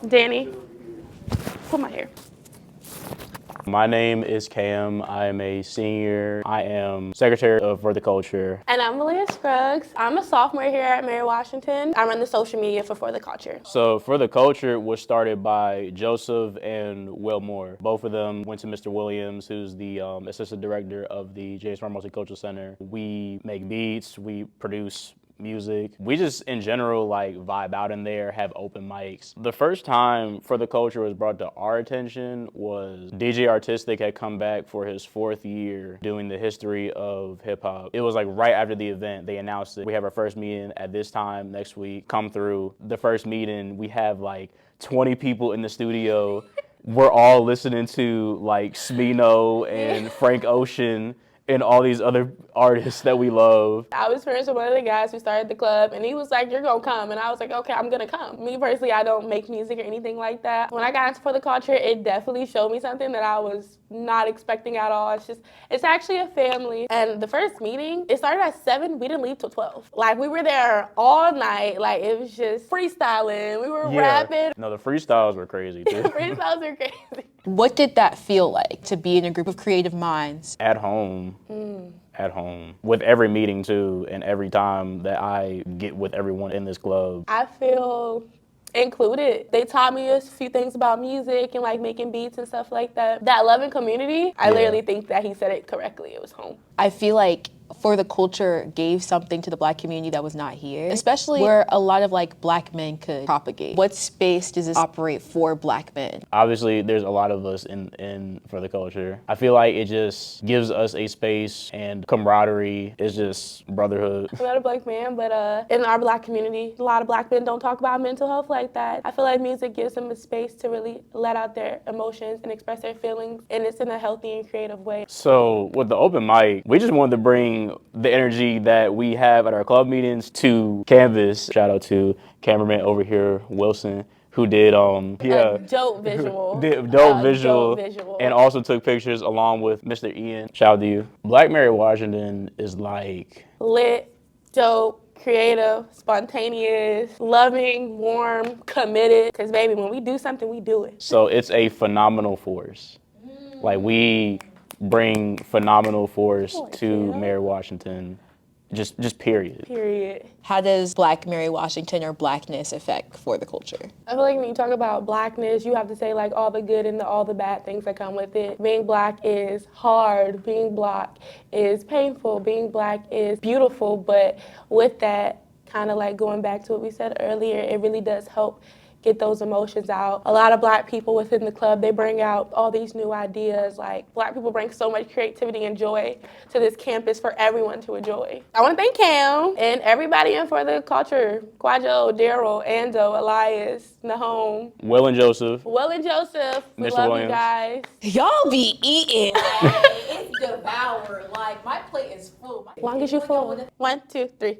Danny, pull my hair. My name is Cam. I am a senior. I am secretary of For the Culture. And I'm Leeyah Scruggs. I'm a sophomore here at Mary Washington. I run the social media for the Culture. So For the Culture was started by Joseph and Will Moore. Both of them went to Mr. Williams, who's the assistant director of the J.S. Farr Multicultural Center. We make beats, we produce music. We just in general like vibe out in there, have open mics. The first time For the Culture was brought to our attention was DJ Artistic had come back for his 4th year doing the history of hip hop. It was like right after the event, they announced it. We have our first meeting at this time next week. Come through. The first meeting, we have like 20 people in the studio. We're all listening to like Smino and Frank Ocean and all these other artists that we love. I was friends with one of the guys who started the club, and he was like, "You're gonna come," and I was like, "Okay, I'm gonna come." Me personally, I don't make music or anything like that. When I got into For the Culture, it definitely showed me something that I was not expecting at all. It's actually a family. And the first meeting, it started at 7. We didn't leave till 12. Like we were there all night. Like it was just freestyling. We were rapping. No, the freestyles were crazy too. Freestyles were crazy. What did that feel like to be in a group of creative minds? At home. At home. With every meeting too, and every time that I get with everyone in this club. I feel included. They taught me a few things about music and like making beats and stuff like that. That love and community, I literally think that he said it correctly. It was home. I feel like For the Culture gave something to the Black community that was not here, especially where a lot of like Black men could propagate. What space does this operate for Black men? Obviously, there's a lot of us in For the Culture. I feel like it just gives us a space and camaraderie. It's just brotherhood. I'm not a Black man, but in our Black community, a lot of Black men don't talk about mental health like that. I feel like music gives them a space to really let out their emotions and express their feelings, and it's in a healthy and creative way. So with the open mic, we just wanted to bring the energy that we have at our club meetings to Canvas. Shout out to cameraman over here, Wilson, who did A dope visual. dope visual, and also took pictures along with Mr. Ian. Shout out to you. Black Mary Washington is like lit, dope, creative, spontaneous, loving, warm, committed. Because baby, when we do something, we do it. So it's a phenomenal force. Like we bring phenomenal force to Mary Washington, just period. Period. How does Black Mary Washington or Blackness affect For the Culture? I feel like when you talk about Blackness, you have to say like all the good and all the bad things that come with it. Being Black is hard. Being Black is painful. Being Black is beautiful. But with that, kind of like going back to what we said earlier, it really does help get those emotions out. A lot of Black people within the club, they bring out all these new ideas. Like Black people bring so much creativity and joy to this campus for everyone to enjoy. I want to thank Cam and everybody in For the Culture. Quadjo, Daryl, Ando, Elias, Nahome. Will and Joseph. We Mr. love Williams. you guys. Y'all be eating. It's devoured. Like my plate is full. As long as you full. 1, 2, 3.